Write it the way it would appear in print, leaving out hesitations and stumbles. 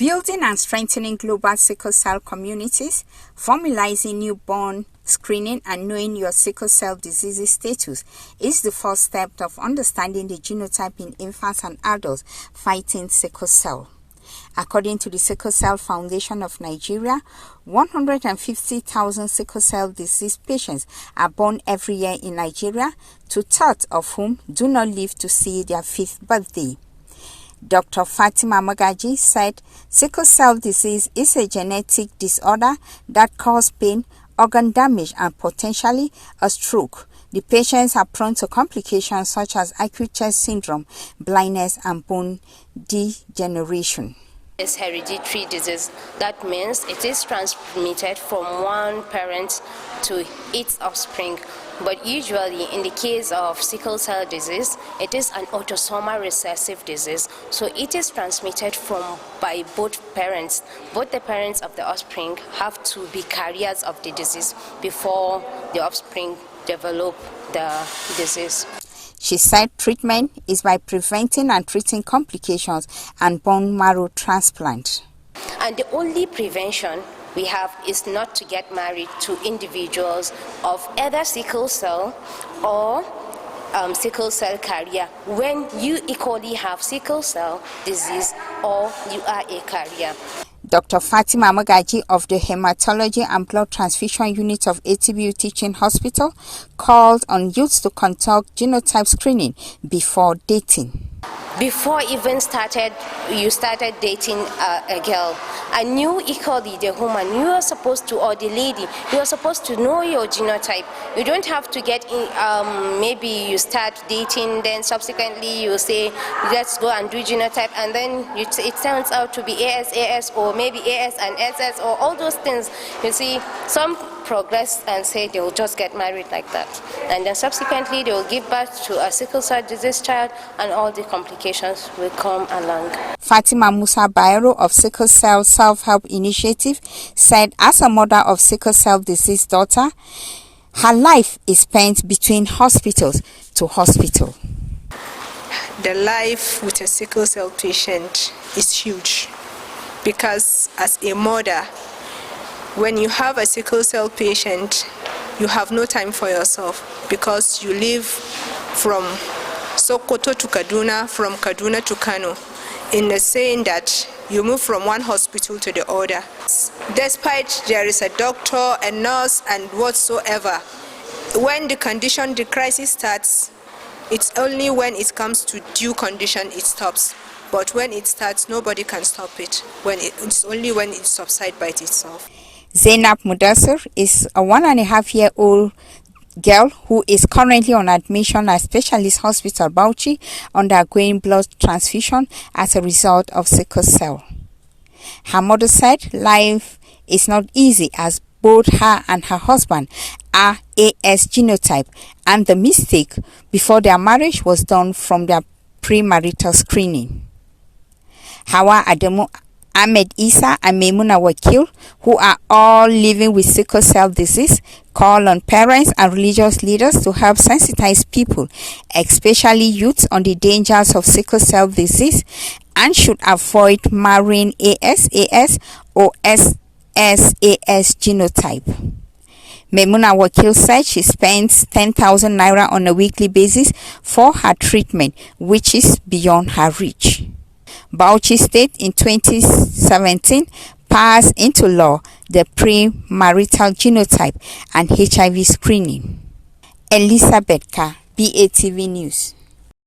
Building and strengthening global sickle cell communities, formalizing newborn screening and knowing your sickle cell disease status is the first step of understanding the genotype in infants and adults fighting sickle cell. According to the Sickle Cell Foundation of Nigeria, 150,000 sickle cell disease patients are born every year in Nigeria, two-thirds of whom do not live to see their 5th birthday. Dr. Fatima Magaji said sickle cell disease is a genetic disorder that causes pain, organ damage, and potentially a stroke. The patients are prone to complications such as acute chest syndrome, blindness, and bone degeneration. It's hereditary disease. That means it is transmitted from one parent to its offspring. But usually in the case of sickle cell disease, it is an autosomal recessive disease. So it is transmitted by both parents. Both the parents of the offspring have to be carriers of the disease before the offspring develop the disease. She said treatment is by preventing and treating complications and bone marrow transplant. And the only prevention we have is not to get married to individuals of either sickle cell or sickle cell carrier when you equally have sickle cell disease or you are a carrier. Dr. Fatima Magaji of the Hematology and Blood Transfusion Unit of ATBU Teaching Hospital called on youths to conduct genotype screening before dating. Before even you started dating a girl, I knew equally the woman you are supposed to, or the lady, you are supposed to know your genotype. You don't have to get in, maybe you start dating, then subsequently you say, let's go and do genotype, and then it turns out to be AS, or maybe AS and SS, or all those things. You see, some progress and say they will just get married like that. And then subsequently they will give birth to a sickle cell disease child and all the complications will come along. Fatima Musa Bayero of Sickle Cell Self-Help Initiative said as a mother of sickle cell disease daughter, her life is spent between hospitals to hospital. The life with a sickle cell patient is huge because as a mother, when you have a sickle cell patient, you have no time for yourself because you live from Sokoto to Kaduna, from Kaduna to Kano, in the saying that you move from one hospital to the other. Despite there is a doctor, a nurse, and whatsoever, when the crisis starts, it's only when it comes to due condition it stops. But when it starts, nobody can stop it. It's only when it subsides by itself. Zainab Mudassir is a 1.5-year-old girl who is currently on admission at Specialist Hospital Bauchi undergoing blood transfusion as a result of sickle cell. Her mother said life is not easy as both her and her husband are AS genotype, and the mistake before their marriage was done from their premarital screening. Hawa Adamu, Ahmed Isa, and Maimuna Wakil, who are all living with sickle cell disease, call on parents and religious leaders to help sensitize people, especially youths, on the dangers of sickle cell disease and should avoid marrying AS or SSAS genotype. Maimuna Wakil said she spends 10,000 naira on a weekly basis for her treatment, which is beyond her reach. Bauchi State in 2017 passed into law the premarital genotype and HIV screening. Elizabeth Ka, BATV News.